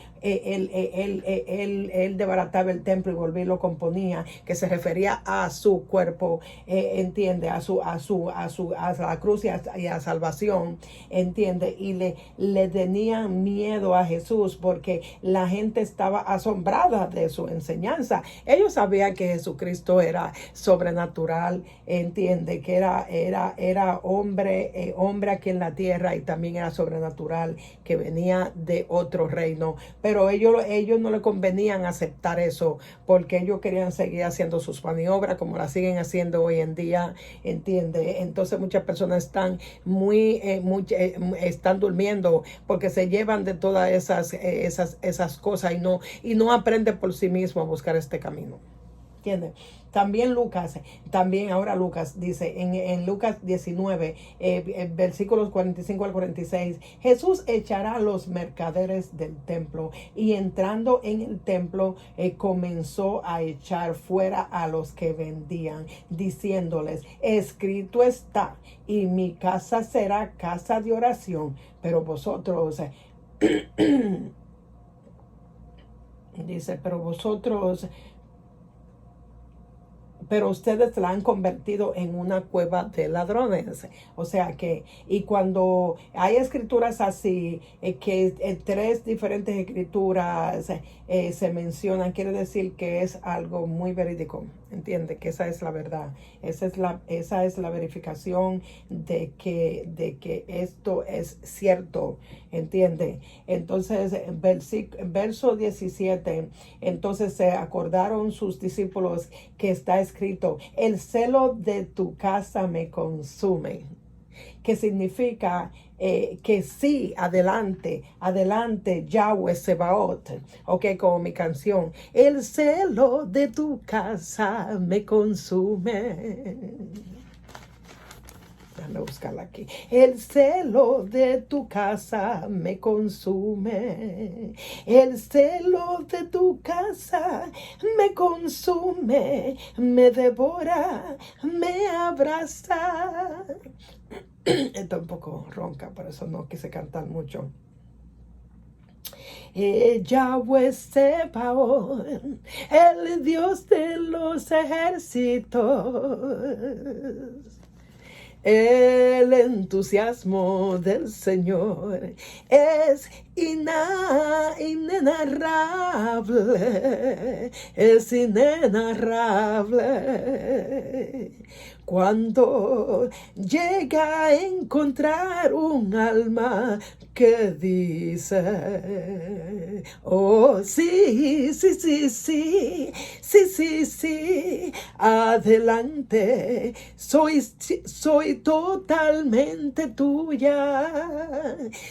desbarataba el templo y volvía y lo componía, que se refería a su cuerpo, entiende, a la cruz y a salvación, entiende, y le tenían miedo a Jesús porque la gente estaba asombrada de su enseñanza. Ellos sabían que Jesucristo era sobrenatural, entiende, que era hombre aquí en la tierra y también era sobrenatural, que venía de otro reino, pero ellos no le convenían aceptar eso porque ellos querían seguir haciendo sus maniobras como las siguen haciendo hoy en día, entiende. Entonces muchas personas están están durmiendo porque se llevan de todas esas cosas y no aprenden por sí mismos a buscar este camino. ¿Entiendes? También ahora Lucas dice en Lucas 19, versículos 45 al 46, Jesús echará a los mercaderes del templo y entrando en el templo comenzó a echar fuera a los que vendían, diciéndoles, escrito está, y mi casa será casa de oración, pero vosotros dice, pero ustedes la han convertido en una cueva de ladrones. O sea que, y cuando hay escrituras así, que 3 diferentes escrituras se mencionan, quiere decir que es algo muy verídico. Entiende que esa es la verdad. Esa es la verificación de que esto es cierto. Entiende. Entonces, verso 17, entonces se acordaron sus discípulos que está escrito, el celo de tu casa me consume. Que significa que sí, adelante, Yahweh Sebaot, ok, como mi canción, el celo de tu casa me consume. Déjame buscarla aquí. El celo de tu casa me consume. El celo de tu casa me consume, me devora, me abraza. Está un poco ronca, por eso no quise cantar mucho. Yahweh Sebaot, el Dios de los ejércitos. El entusiasmo del Señor es inenarrable, es inenarrable. Cuando llega a encontrar un alma que dice, oh sí, sí, sí, sí, sí, sí, sí, adelante, soy totalmente tuya.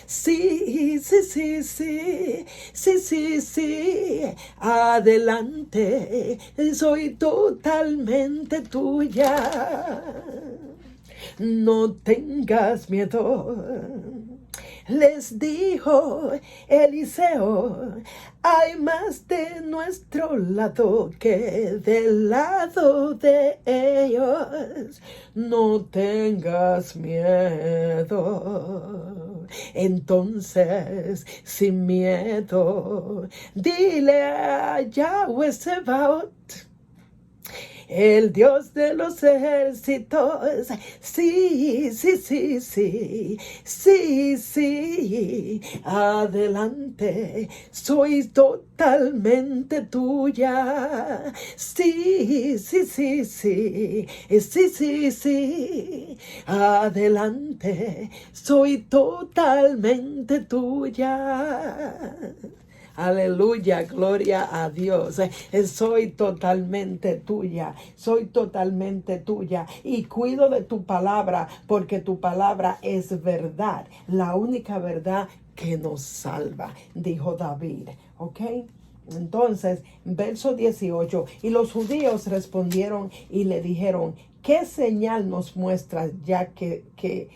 Sí, sí, sí, sí, sí, sí, sí, adelante, soy totalmente tuya. No tengas miedo, les dijo Eliseo, hay más de nuestro lado que del lado de ellos. No tengas miedo. Entonces, sin miedo, dile a Yahweh Sebaot, el Dios de los ejércitos, sí, sí, sí, sí, sí, sí, adelante, soy totalmente tuya, sí, sí, sí, sí, sí, sí, sí, adelante, soy totalmente tuya. Aleluya, gloria a Dios. Soy totalmente tuya, soy totalmente tuya y cuido de tu palabra porque tu palabra es verdad, la única verdad que nos salva, dijo David. ¿Ok? Entonces, verso 18, y los judíos respondieron y le dijeron, ¿qué señal nos muestras que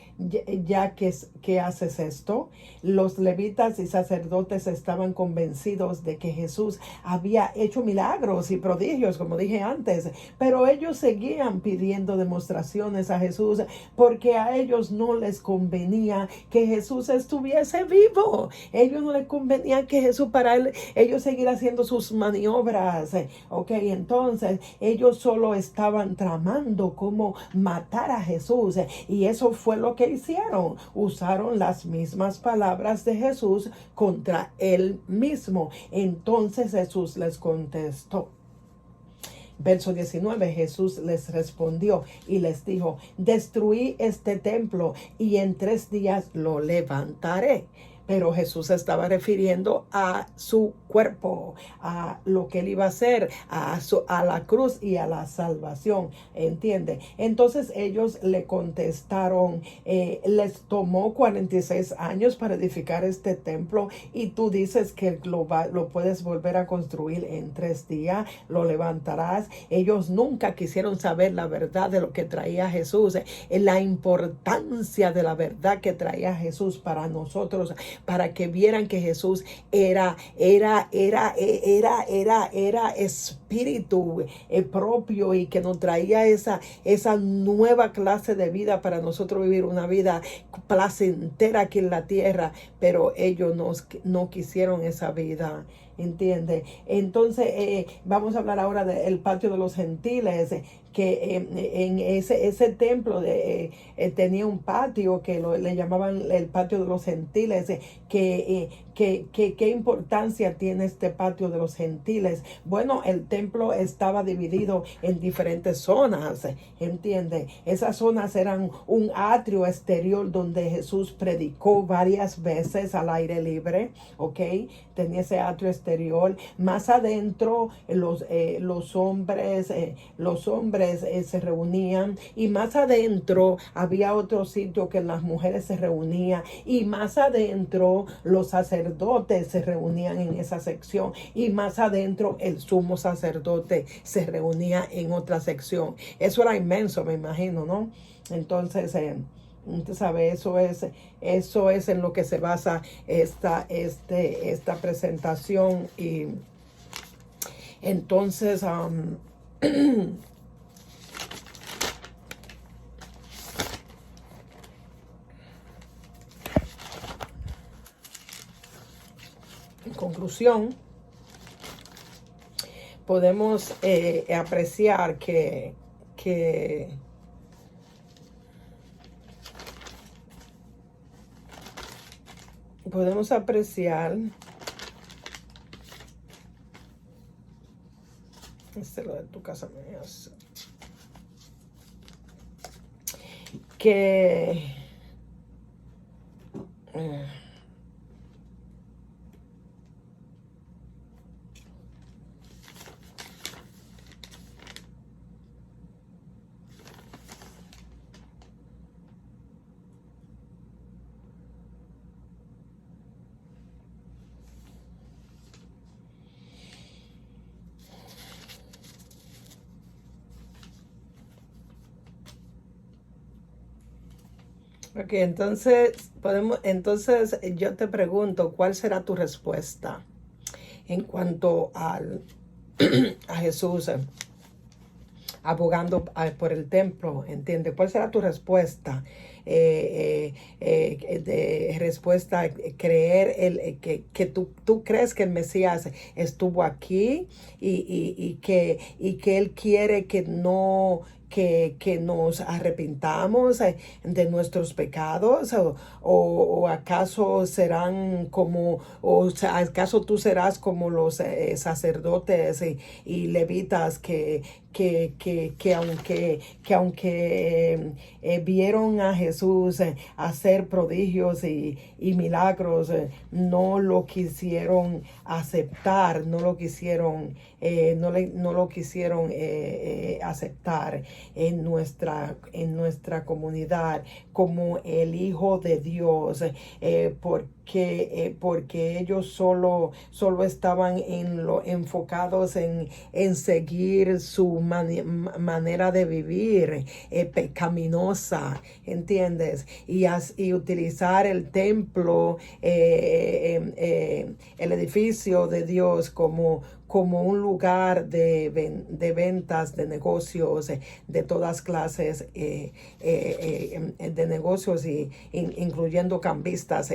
haces esto? Los levitas y sacerdotes estaban convencidos de que Jesús había hecho milagros y prodigios, como dije antes, pero ellos seguían pidiendo demostraciones a Jesús porque a ellos no les convenía que Jesús estuviese vivo. Ellos no les convenía que Jesús, para ellos seguir haciendo sus maniobras. Ok, entonces ellos solo estaban tramando cómo matar a Jesús, y eso fue lo que hicieron. Usaron las mismas palabras de Jesús contra él mismo. Entonces Jesús les contestó. Verso 19, Jesús les respondió y les dijo, destruí este templo y en 3 días lo levantaré. Pero Jesús estaba refiriendo a su cuerpo, a lo que él iba a hacer, a la cruz y a la salvación, ¿entiende? Entonces ellos le contestaron, les tomó 46 años para edificar este templo y tú dices que lo puedes volver a construir en 3 días, lo levantarás. Ellos nunca quisieron saber la verdad de lo que traía Jesús, la importancia de la verdad que traía Jesús para nosotros, para que vieran que Jesús era espíritu propio y que nos traía esa nueva clase de vida para nosotros vivir una vida placentera aquí en la tierra, pero ellos no quisieron esa vida. ¿Entiende? Entonces vamos a hablar ahora del patio de los gentiles, que en ese templo tenía un patio que le llamaban el patio de los gentiles, ¿qué importancia tiene este patio de los gentiles? Bueno, el templo estaba dividido en diferentes zonas, ¿entiende? Esas zonas eran un atrio exterior donde Jesús predicó varias veces al aire libre, ¿ok? Tenía ese atrio exterior. Más adentro los hombres se reunían, y más adentro había otro sitio que las mujeres se reunían, y más adentro los sacerdotes se reunían en esa sección, y más adentro el sumo sacerdote se reunía en otra sección. Eso era inmenso, me imagino, ¿no? Entonces, ¿sabes? Eso es en lo que se basa esta presentación. Y entonces en conclusión, podemos apreciar que podemos apreciar Este es lo de tu casa. Que ok, entonces yo te pregunto, ¿cuál será tu respuesta en cuanto a Jesús abogando por el templo? ¿Entiendes? ¿Cuál será tu respuesta? De respuesta, creer que tú crees que el Mesías estuvo aquí y que Él quiere que nos arrepintamos de nuestros pecados, o acaso serán como, o sea, acaso tú serás como los sacerdotes y levitas que aunque vieron a Jesús hacer prodigios y milagros, no lo quisieron aceptar, no lo quisieron aceptar en nuestra comunidad como el Hijo de Dios, porque ellos solo estaban enfocados en seguir su manera de vivir pecaminosa, ¿entiendes? Y utilizar el templo, el edificio de Dios como un lugar de ventas, de negocios, de todas clases de negocios, incluyendo cambistas,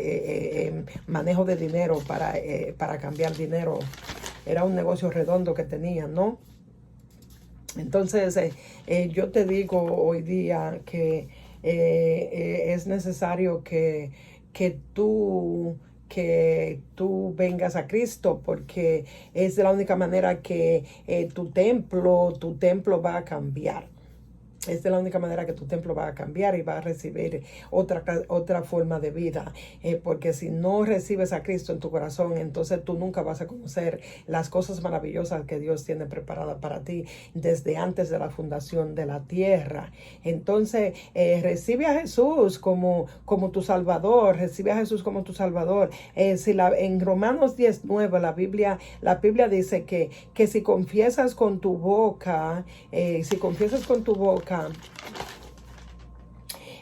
manejo de dinero para cambiar dinero. Era un negocio redondo que tenían, ¿no? Entonces, yo te digo hoy día que es necesario que tú vengas a Cristo, porque es de la única manera que tu templo va a cambiar. Es de la única manera que tu templo va a cambiar y va a recibir otra forma de vida. Porque si no recibes a Cristo en tu corazón, entonces tú nunca vas a conocer las cosas maravillosas que Dios tiene preparadas para ti desde antes de la fundación de la tierra. Entonces, recibe a Jesús como tu Salvador. Recibe a Jesús como tu Salvador. En Romanos 10:9 la Biblia dice que si confiesas con tu boca,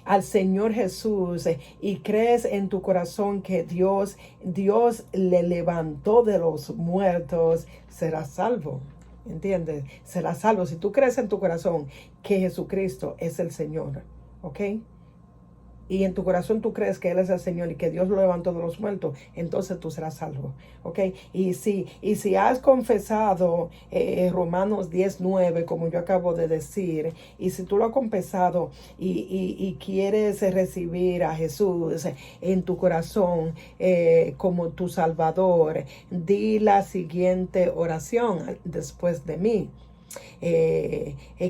al Señor Jesús y crees en tu corazón que Dios le levantó de los muertos, serás salvo. ¿Entiendes? Serás salvo si tú crees en tu corazón que Jesucristo es el Señor. ¿Ok? Y en tu corazón tú crees que Él es el Señor y que Dios lo levantó de los muertos, entonces tú serás salvo, ¿ok? Y si has confesado Romanos 10:9, como yo acabo de decir, y si tú lo has confesado y quieres recibir a Jesús en tu corazón como tu Salvador, di la siguiente oración después de mí.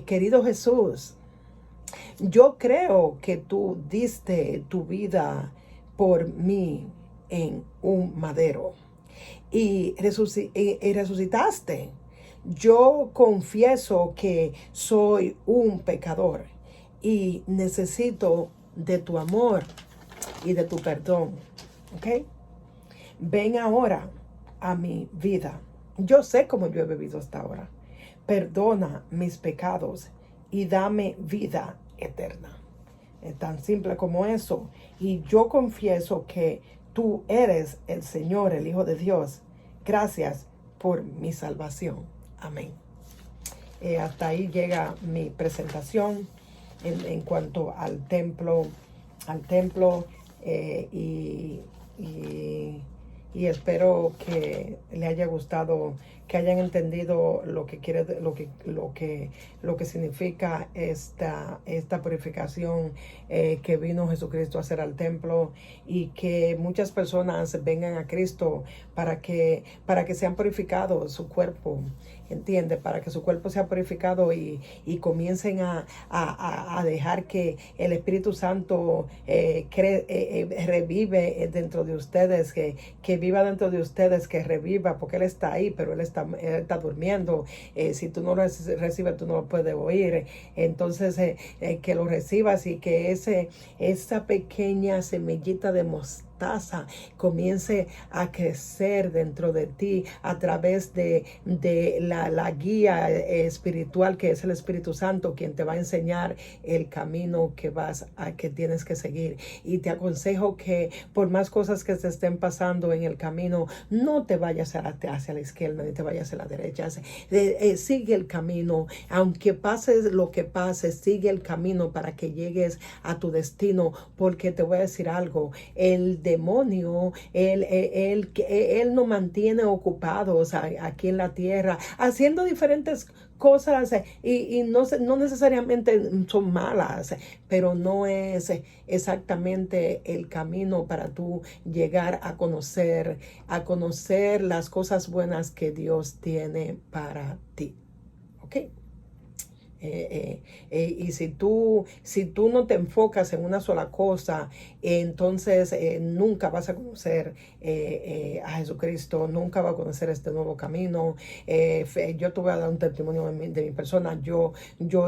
Querido Jesús, yo creo que tú diste tu vida por mí en un madero y resucitaste. Yo confieso que soy un pecador y necesito de tu amor y de tu perdón. ¿Ok? Ven ahora a mi vida. Yo sé cómo yo he vivido hasta ahora. Perdona mis pecados y dame vida eterna. Es tan simple como eso. Y yo confieso que tú eres el Señor, el Hijo de Dios. Gracias por mi salvación. Amén. Hasta ahí llega mi presentación en cuanto al templo, y espero que le haya gustado, que hayan entendido lo que quiere, lo que significa esta purificación que vino Jesucristo a hacer al templo, y que muchas personas vengan a Cristo para que sean purificados su cuerpo, entiende, para que su cuerpo sea purificado y comiencen a dejar que el Espíritu Santo revive dentro de ustedes, que viva dentro de ustedes, que reviva, porque Él está ahí, pero Él está durmiendo. Si tú no lo recibes, tú no lo puedes oír. Entonces, que lo recibas, y que esa pequeña semillita de mostaza comience a crecer dentro de ti a través de la guía espiritual, que es el Espíritu Santo, quien te va a enseñar el camino que tienes que seguir. Y te aconsejo que por más cosas que te estén pasando en el camino, no te vayas hacia la izquierda ni te vayas a la derecha. Sigue el camino, aunque pases lo que pase, sigue el camino para que llegues a tu destino, porque te voy a decir algo: el demonio, él nos mantiene ocupados aquí en la tierra, haciendo diferentes cosas, y no necesariamente son malas, pero no es exactamente el camino para tú llegar a conocer las cosas buenas que Dios tiene para ti. ¿Ok? Y si tú no te enfocas en una sola cosa, entonces nunca vas a conocer a Jesucristo, nunca vas a conocer este nuevo camino. Yo te voy a dar un testimonio de mi persona. Yo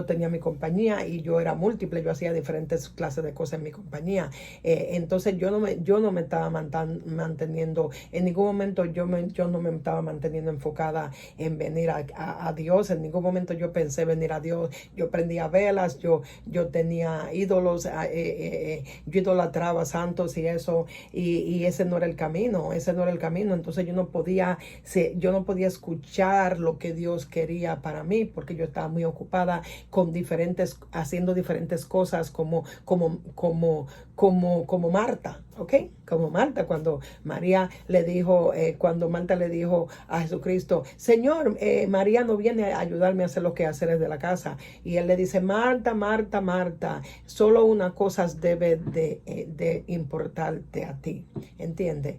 tenía mi compañía y yo era múltiple, yo hacía diferentes clases de cosas en mi compañía. Entonces yo no me estaba manteniendo, en ningún momento yo no me estaba manteniendo enfocada en venir a Dios. En ningún momento yo pensé venir a Dios. Yo prendía velas, yo tenía ídolos, yo idolatraba santos y eso, y ese no era el camino, entonces yo no podía escuchar lo que Dios quería para mí, porque yo estaba muy ocupada haciendo diferentes cosas como Marta. ¿Ok? Como Marta, cuando Marta le dijo a Jesucristo: Señor, María no viene a ayudarme a hacer los quehaceres de la casa. Y él le dice: Marta, Marta, Marta, solo una cosa debe de importarte a ti. ¿Entiendes?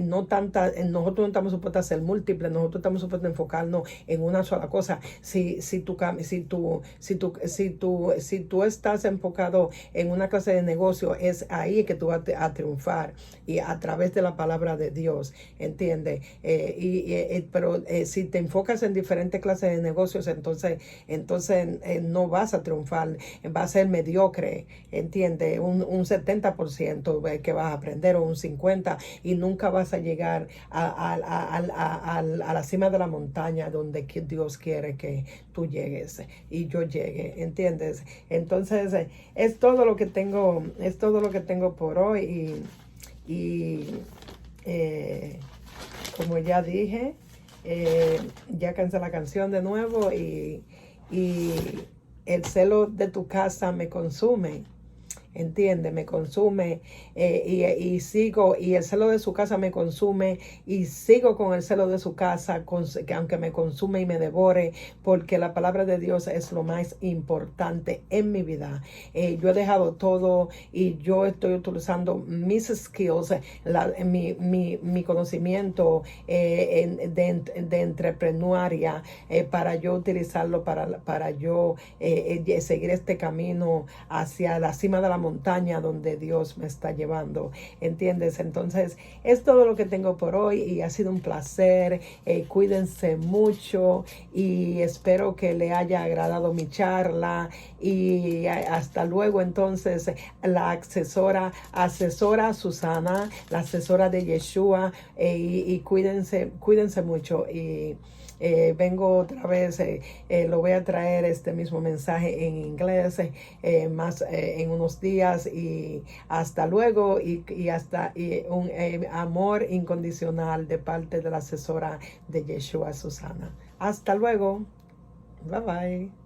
Nosotros no estamos supuestos a ser múltiples, nosotros estamos supuestos a enfocarnos en una sola cosa. Si tú estás enfocado en una clase de negocio, es ahí que tú vas a triunfar, y a través de la palabra de Dios, ¿entiendes? Pero si te enfocas en diferentes clases de negocios, entonces no vas a triunfar, va a ser mediocre, ¿entiendes? Un 70% que vas a aprender, o un 50%, y nunca vas a llegar a la cima de la montaña donde Dios quiere que tú llegues y yo llegue, ¿entiendes? Entonces es todo lo que tengo por hoy, y como ya dije, ya cansé la canción de nuevo, y el celo de tu casa me consume. Entiende, me consume, y sigo, y el celo de su casa me consume, y sigo con el celo de su casa, que aunque me consume y me devore, porque la palabra de Dios es lo más importante en mi vida. Yo he dejado todo, y yo estoy utilizando mis skills, mi conocimiento de entrepreneuria, para yo utilizarlo para yo seguir este camino hacia la cima de la montaña donde Dios me está llevando, ¿entiendes? Entonces es todo lo que tengo por hoy, y ha sido un placer. Cuídense mucho, y espero que le haya agradado mi charla, y hasta luego. Entonces, la asesora Susana, la asesora de Yeshua, y cuídense mucho, y vengo otra vez, lo voy a traer este mismo mensaje en inglés más en unos días, y hasta luego, y un amor incondicional de parte de la asesora de Yeshua, Susana. Hasta luego. Bye bye.